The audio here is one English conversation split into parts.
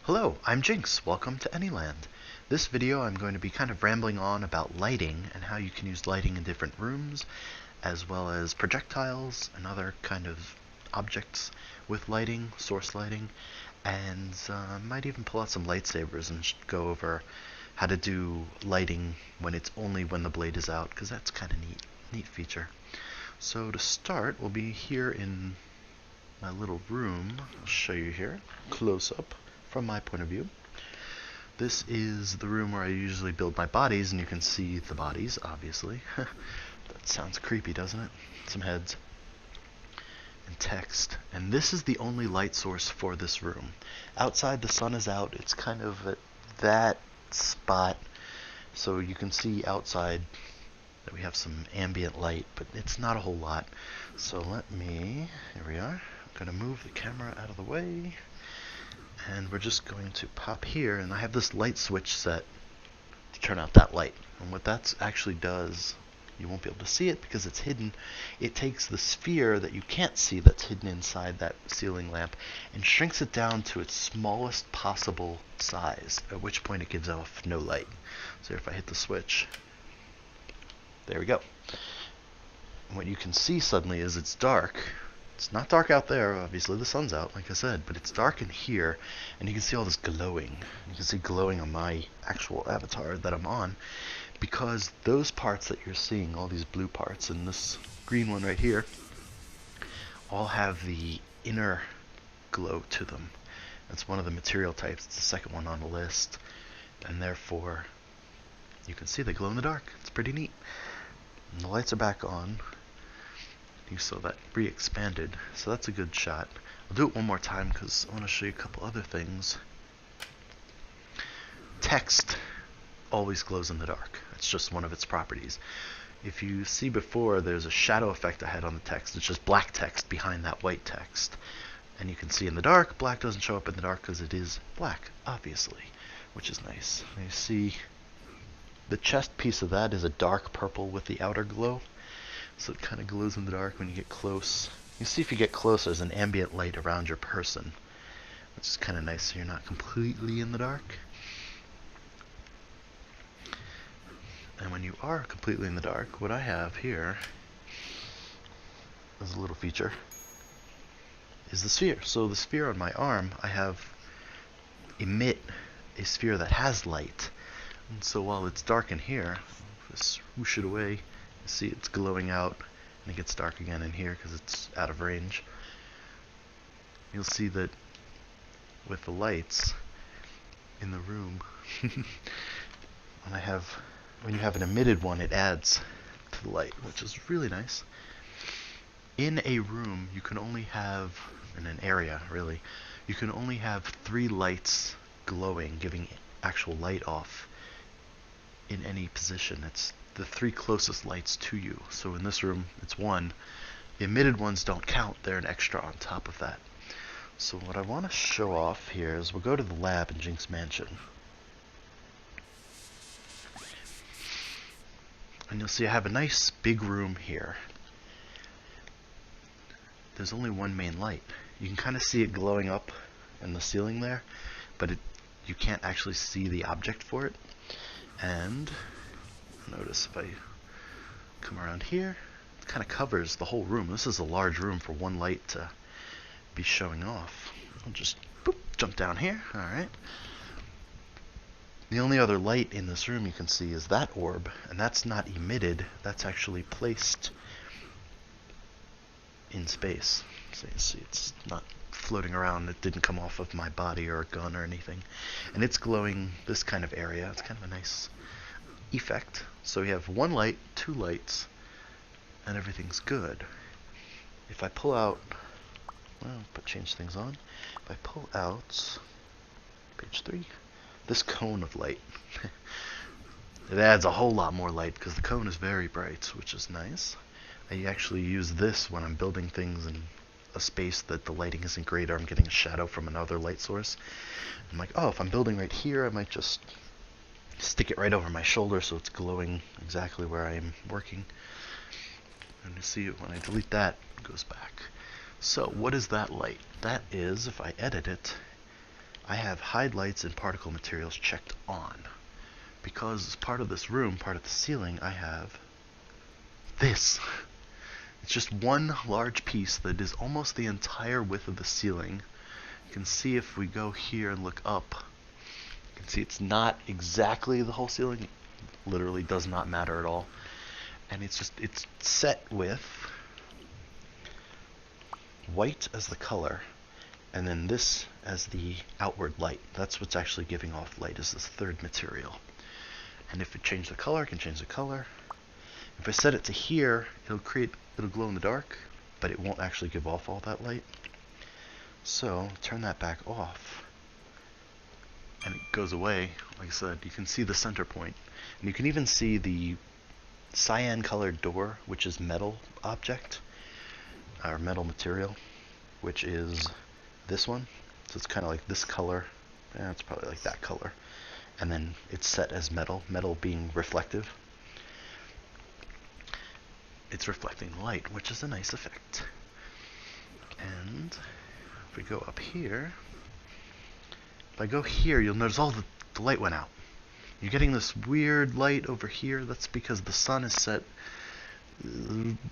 Hello, I'm Jinx. Welcome to Anyland. This video I'm going to be kind of rambling on about lighting and how you can use lighting in different rooms, as well as projectiles and other kind of objects with lighting, source lighting, and might even pull out some lightsabers and go over how to do lighting when it's only when the blade is out, because that's kind of neat feature. So to start, we'll be here in my little room. I'll show you here, close up. From my point of view, this is the room where I usually build my bodies, and you can see the bodies, obviously. That sounds creepy, doesn't it? Some heads and text. And this is the only light source for this room. Outside, the sun is out. It's kind of at that spot, so you can see outside that we have some ambient light, but it's not a whole lot. So here we are. I'm going to move the camera out of the way. And we're just going to pop here, and I have this light switch set to turn out that light. And what that actually does, you won't be able to see it because it's hidden. It takes the sphere that you can't see that's hidden inside that ceiling lamp and shrinks it down to its smallest possible size, at which point it gives off no light. So if I hit the switch, there we go. And what you can see suddenly is it's dark. It's not dark out there, obviously the sun's out, like I said, but it's dark in here, and you can see all this glowing. You can see glowing on my actual avatar that I'm on, because those parts that you're seeing, all these blue parts, and this green one right here, all have the inner glow to them. That's one of the material types. It's the second one on the list, and therefore you can see they glow in the dark. It's pretty neat. And the lights are back on. You saw that re-expanded, so that's a good shot. I'll do it one more time because I want to show you a couple other things. Text always glows in the dark. It's just one of its properties. If you see before, there's a shadow effect I had on the text. It's just black text behind that white text. And you can see in the dark, black doesn't show up in the dark because it is black, obviously, which is nice. And you see the chest piece of that is a dark purple with the outer glow. So it kind of glows in the dark when you get close. You see if you get close, there's an ambient light around your person, which is kind of nice so you're not completely in the dark. And when you are completely in the dark, what I have here is a little feature, is the sphere. So the sphere on my arm, I have emit a sphere that has light. And so while it's dark in here, just swoosh it away. See, it's glowing out, and it gets dark again in here because it's out of range. You'll see that with the lights in the room, when you have an emitted one, it adds to the light, which is really nice. In a room, you can only have, in an area really, you can only have 3 lights glowing, giving actual light off in any position. It's the 3 closest lights to you. So in this room, it's 1. The emitted ones don't count. They're an extra on top of that. So what I want to show off here is we'll go to the lab in Jinx Mansion. And you'll see I have a nice big room here. There's only one main light. You can kind of see it glowing up in the ceiling there, but you can't actually see the object for it. And notice if I come around here, it kind of covers the whole room. This is a large room for one light to be showing off. I'll just jump down here. Alright. The only other light in this room you can see is that orb, and that's not emitted. That's actually placed in space. So you see it's not floating around. It didn't come off of my body or a gun or anything. And it's glowing this kind of area. It's kind of a nice effect. So we have 1 light, 2 lights, and everything's good. If I pull out, change things on. If I pull out page 3, this cone of light, it adds a whole lot more light because the cone is very bright, which is nice. I actually use this when I'm building things in a space that the lighting isn't great, or I'm getting a shadow from another light source. I'm like, oh, if I'm building right here, I might just stick it right over my shoulder so it's glowing exactly where I am working. And you see when I delete that, it goes back. So what is that light? That is, if I edit it, I have hide lights and particle materials checked on. Because as part of this room, part of the ceiling, I have this. It's just one large piece that is almost the entire width of the ceiling. You can see if we go here and look up, you can see it's not exactly the whole ceiling. It literally does not matter at all. And it's set with white as the color, and then this as the outward light. That's what's actually giving off light, is this third material. And if it changes the color, I can change the color. If I set it to here, it'll glow in the dark, but it won't actually give off all that light. So turn that back off, and it goes away. Like I said, you can see the center point, and you can even see the cyan colored door, which is metal object, or metal material, which is this one. So it's kind of like this color. It's probably like that color. And then it's set as metal, metal being reflective. It's reflecting light, which is a nice effect. And if we go up here, if I go here, you'll notice all the light went out. You're getting this weird light over here. That's because the sun is set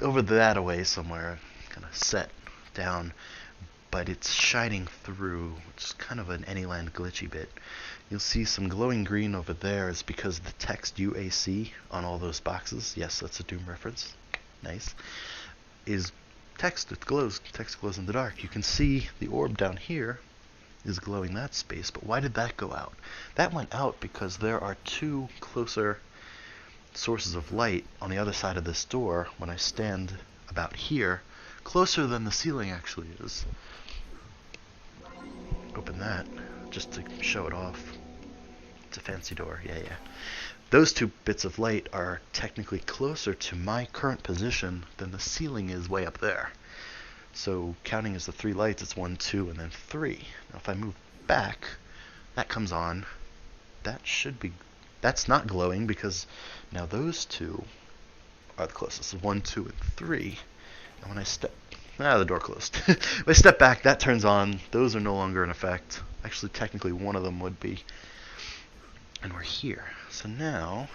over that away somewhere, kind of set down, but it's shining through, which is kind of an Anyland glitchy bit. You'll see some glowing green over there is because the text UAC on all those boxes, yes, that's a Doom reference, nice, is text. It glows. Text glows in the dark. You can see the orb down here is glowing that space, but why did that go out? That went out because there are two closer sources of light on the other side of this door when I stand about here, closer than the ceiling actually is. Open that just to show it off. It's a fancy door, yeah. Those two bits of light are technically closer to my current position than the ceiling is way up there. So counting as the three lights, it's 1, 2, and then 3. Now if I move back, that comes on. That's not glowing because now those two are the closest. 1, 2, and 3. And when I the door closed. If I step back, that turns on. Those are no longer in effect. Actually, technically one of them would be. And we're here. So now,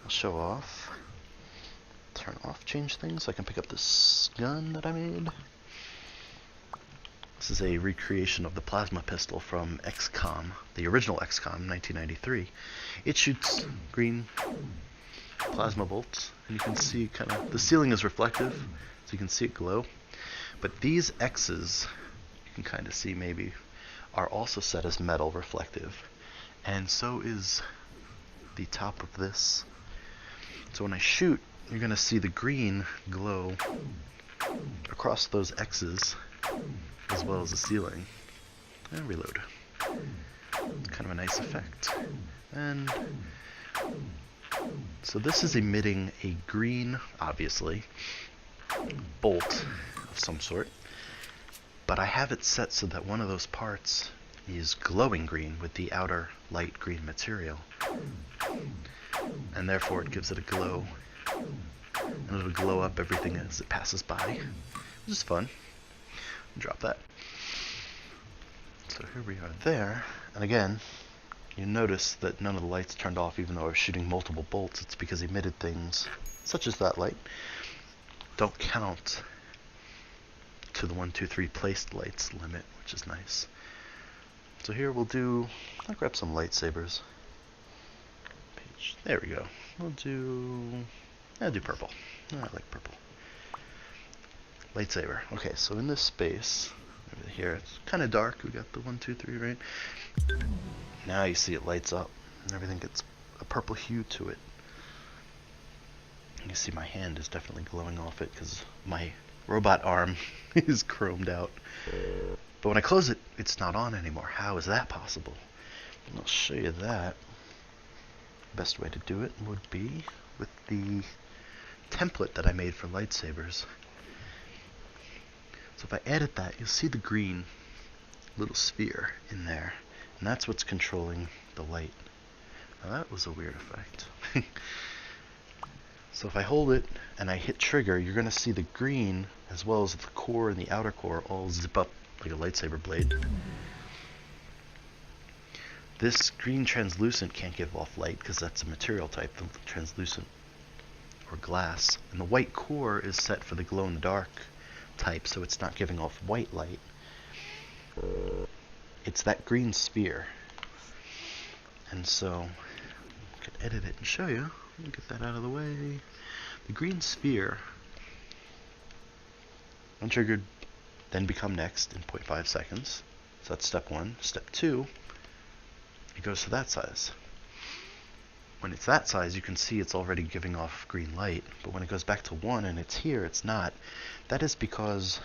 I'll show off. Turn off, change things. So I can pick up this gun that I made. This is a recreation of the plasma pistol from XCOM, the original XCOM, 1993. It shoots green plasma bolts, and you can see kind of, the ceiling is reflective, so you can see it glow. But these X's, you can kind of see maybe, are also set as metal reflective. And so is the top of this. So when I shoot, you're going to see the green glow across those X's, as well as the ceiling. And reload. It's kind of a nice effect. And so this is emitting a green, obviously, bolt of some sort. But I have it set so that one of those parts is glowing green with the outer light green material. And therefore it gives it a glow. And it'll glow up everything as it passes by. Which is fun. Drop that. So here we are there, and again, you notice that none of the lights turned off even though I was shooting multiple bolts. It's because emitted things, such as that light, don't count to the 1, 2, 3 placed lights limit, which is nice. So here I'll grab some lightsabers. There we go. I'll do purple. I like purple. Lightsaber. Okay, so in this space, over here, it's kind of dark. We got the 1, 2, 3, right? Now you see it lights up, and everything gets a purple hue to it. You see my hand is definitely glowing off it because my robot arm is chromed out. But when I close it, it's not on anymore. How is that possible? And I'll show you that. Best way to do it would be with the template that I made for lightsabers. So if I edit that, you'll see the green little sphere in there, and that's what's controlling the light. Now that was a weird effect. So if I hold it and I hit trigger, you're going to see the green as well as the core and the outer core all zip up like a lightsaber blade. This green translucent can't give off light because that's a material type, the translucent or glass. And the white core is set for the glow-in-the-dark type, so it's not giving off white light. It's that green sphere. And so I can edit it and show you. Let me get that out of the way. The green sphere, untriggered, then become next in 0.5 seconds. So that's step 1. Step 2, it goes to that size. When it's that size, you can see it's already giving off green light, but when it goes back to 1 and it's here, it's not. That is because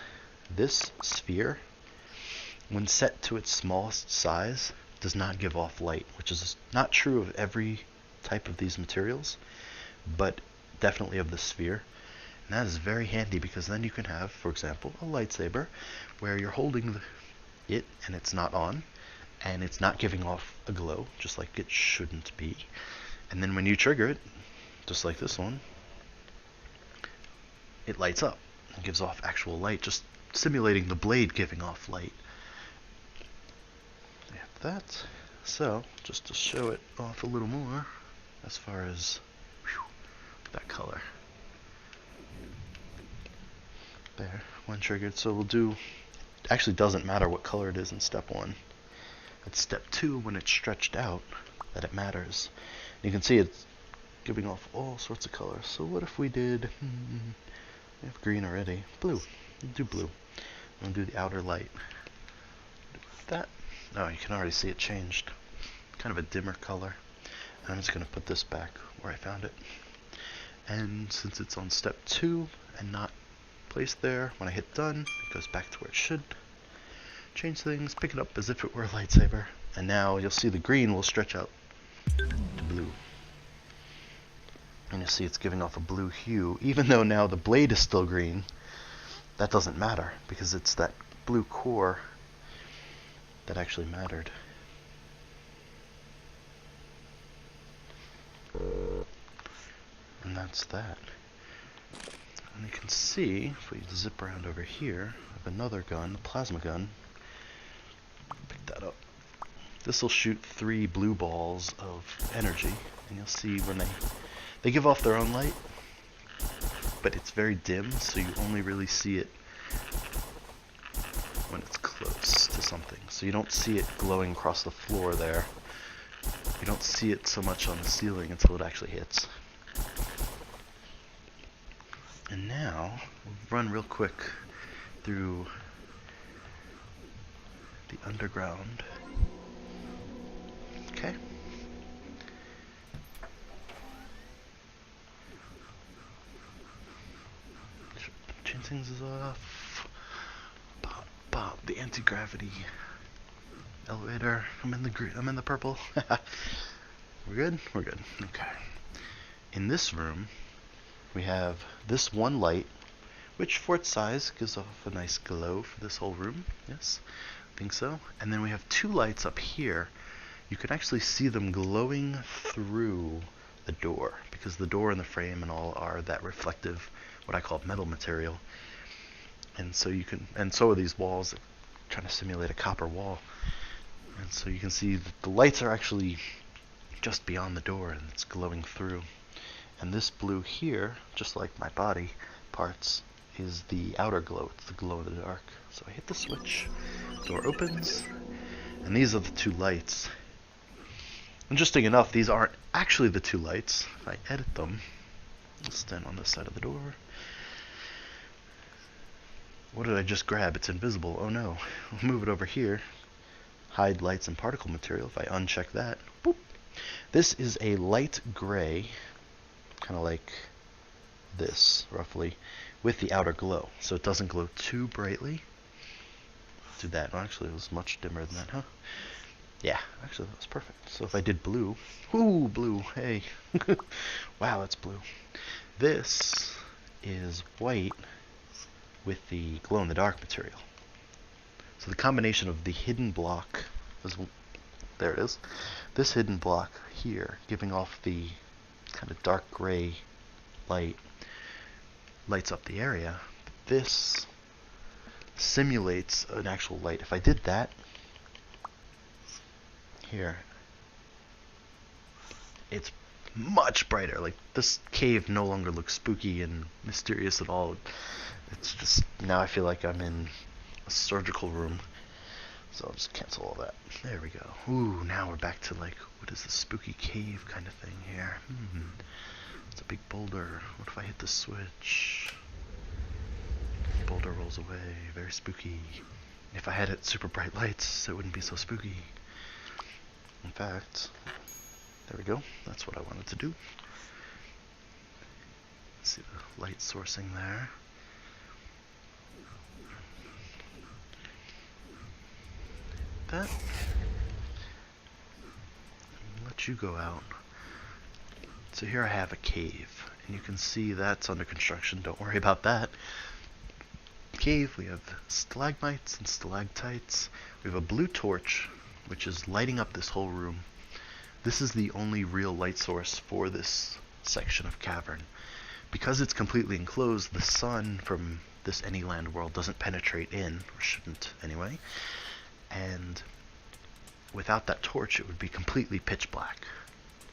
this sphere, when set to its smallest size, does not give off light, which is not true of every type of these materials, but definitely of the sphere. And that is very handy because then you can have, for example, a lightsaber where you're holding it and it's not on, and it's not giving off a glow, just like it shouldn't be. And then when you trigger it, just like this one, it lights up. It gives off actual light, just simulating the blade giving off light. We have that. So, just to show it off a little more, as far as that color. There, one triggered. So we'll do, actually doesn't matter what color it is in step 1. It's step 2, when it's stretched out, that it matters. You can see it's giving off all sorts of colors. So what if we did, we have green already, blue. We'll do blue. We'll do the outer light. That, oh, you can already see it changed. Kind of a dimmer color. I'm just going to put this back where I found it. And since it's on step 2 and not placed there, when I hit done, it goes back to where it should. Change things, pick it up as if it were a lightsaber. And now you'll see the green will stretch out to blue. And you'll see it's giving off a blue hue. Even though now the blade is still green, that doesn't matter because it's that blue core that actually mattered. And that's that. And you can see, if we zip around over here, I have another gun, a plasma gun. Pick that up. This will shoot 3 blue balls of energy, and you'll see when they give off their own light, but it's very dim, so you only really see it when it's close to something. So you don't see it glowing across the floor there. You don't see it so much on the ceiling until it actually hits. And now, we'll run real quick through the underground. Okay. Chain things is off. Pop, pop, the anti-gravity elevator. I'm in the green. I'm in the purple. We're good? We're good. Okay. In this room, we have this one light, which for its size gives off a nice glow for this whole room. Yes, I think so. And then we have 2 lights up here. You can actually see them glowing through the door, because the door and the frame and all are that reflective, what I call metal material. And so you can, and so are these walls that trying to simulate a copper wall. And so you can see that the lights are actually just beyond the door and it's glowing through. And this blue here, just like my body parts, is the outer glow. It's the glow in the dark. So I hit the switch, door opens, and these are the 2 lights. Interesting enough, these aren't actually the 2 lights. If I edit them, I'll stand on this side of the door. What did I just grab? It's invisible. Oh no. I'll move it over here. Hide lights and particle material. If I uncheck that, boop. This is a light gray, kind of like this, roughly, with the outer glow. So it doesn't glow too brightly. Do that. Well, actually, it was much dimmer than that, huh? Yeah, actually, that was perfect. So if I did blue, ooh, blue, hey. Wow, that's blue. This is white with the glow-in-the-dark material. So the combination of the hidden block, there it is, this hidden block here, giving off the kind of dark gray light, lights up the area. This simulates an actual light. If I did that, here, it's much brighter. Like, this cave no longer looks spooky and mysterious at all. It's just, now I feel like I'm in a surgical room. So I'll just cancel all that. There we go. Ooh, now we're back to like, what is this spooky cave kind of thing here? It's a big boulder. What if I hit the switch? Boulder rolls away. Very spooky. If I had it super bright lights, it wouldn't be so spooky. In fact, there we go. That's what I wanted to do. See the light sourcing there. That. Let you go out. So here I have a cave, and you can see that's under construction. Don't worry about that. Cave, we have stalagmites and stalactites. We have a blue torch, which is lighting up this whole room. This is the only real light source for this section of cavern. Because it's completely enclosed, the sun from this Anyland world doesn't penetrate in, or shouldn't anyway. And without that torch, it would be completely pitch black,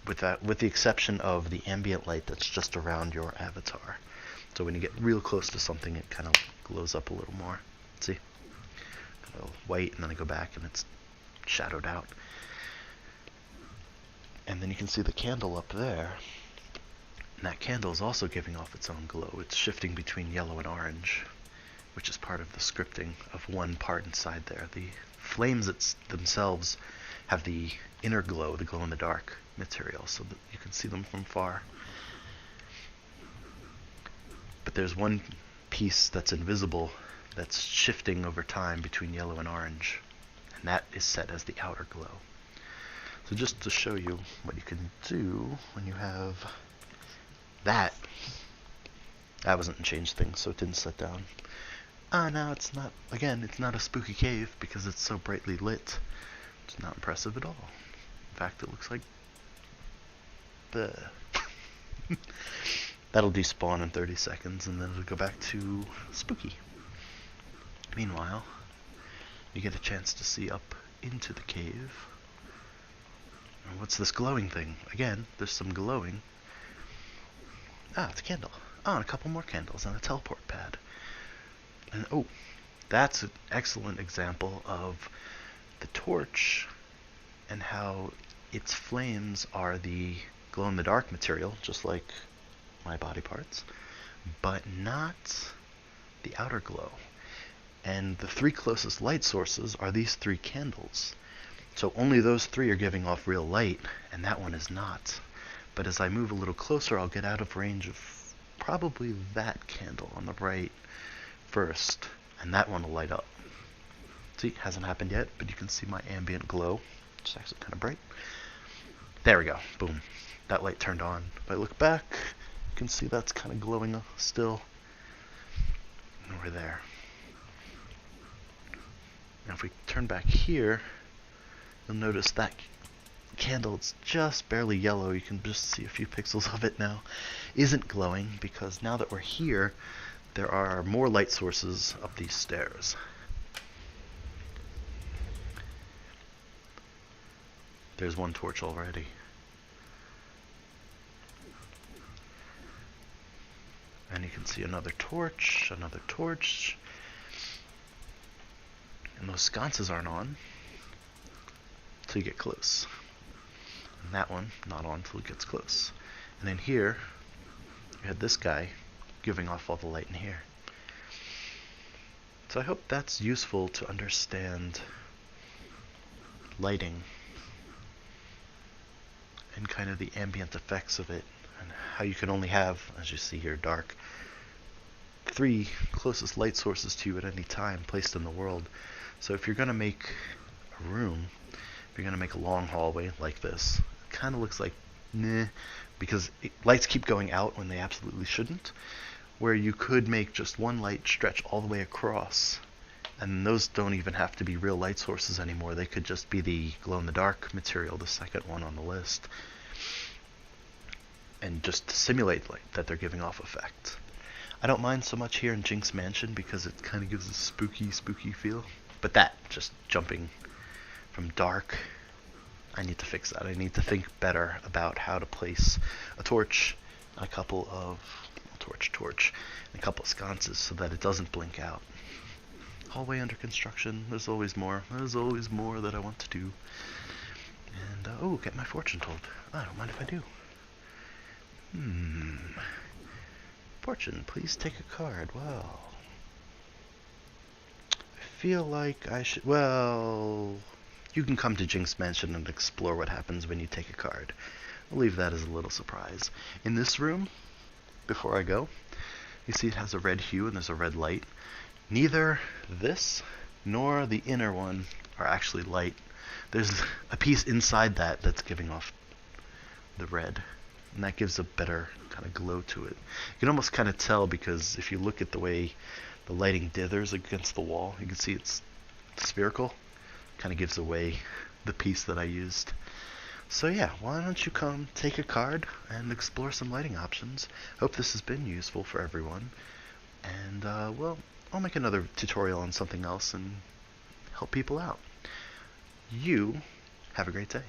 with the exception of the ambient light that's just around your avatar. So when you get real close to something, it kind of glows up a little more. See? A little white, and then I go back and it's shadowed out. And then you can see the candle up there. And that candle is also giving off its own glow. It's shifting between yellow and orange, which is part of the scripting of one part inside there. The flames themselves have the inner glow, the glow-in-the-dark material, so that you can see them from far. But there's one piece that's invisible that's shifting over time between yellow and orange, and that is set as the outer glow. So just to show you what you can do when you have that wasn't changed things, so it didn't set down. No, it's not, again, it's not a spooky cave because it's so brightly lit. It's not impressive at all. In fact, it looks like the that'll despawn in 30 seconds and then it'll go back to spooky. Meanwhile, you get a chance to see up into the cave. And what's this glowing thing? Again, there's some glowing. It's a candle. And a couple more candles and a teleport pad. And that's an excellent example of the torch and how its flames are the glow-in-the-dark material, just like my body parts, but not the outer glow. And the three closest light sources are these three candles. So only those three are giving off real light, and that one is not. But as I move a little closer, I'll get out of range of probably that candle on the right first, and that one will light up. See, hasn't happened yet, but you can see my ambient glow. It's actually kind of bright. There we go. Boom. That light turned on. If I look back, you can see that's kind of glowing still. And we're there. Now if we turn back here, you'll notice that candle, it's just barely yellow. You can just see a few pixels of it now. Isn't glowing because now that we're here, there are more light sources up these stairs. There's one torch already. And you can see another torch, and those sconces aren't on until you get close. And that one, not on until it gets close. And then here, you had this guy giving off all the light in here. So I hope that's useful to understand lighting and kind of the ambient effects of it, and how you can only have, as you see here, dark, three closest light sources to you at any time placed in the world. So if you're going to make a room, if you're going to make a long hallway like this, it kind of looks like meh, because lights keep going out when they absolutely shouldn't, where you could make just one light stretch all the way across, and those don't even have to be real light sources anymore. They could just be the glow-in-the-dark material, the second one on the list, and just simulate light that they're giving off effect. I don't mind so much here in Jinx Mansion because it kind of gives a spooky feel, but that, just jumping from dark I need to fix that. I need to think better about how to place a torch and a couple of torch and a couple of sconces so that it doesn't blink out. Hallway under construction. There's always more. There's always more that I want to do. And oh, get my fortune told. I don't mind if I do. Fortune, please take a card. Well, I feel like I should. Well, you can come to Jinx Mansion and explore what happens when you take a card. I'll leave that as a little surprise. In this room, before I go, you see it has a red hue and there's a red light. Neither this nor the inner one are actually light. There's a piece inside that that's giving off the red, and that gives a better kind of glow to it. You can almost kind of tell because if you look at the way the lighting dithers against the wall, you can see it's spherical. Kind of gives away the piece that I used. So yeah, why don't you come take a card and explore some lighting options. Hope this has been useful for everyone. And well, I'll make another tutorial on something else and help people out. You have a great day.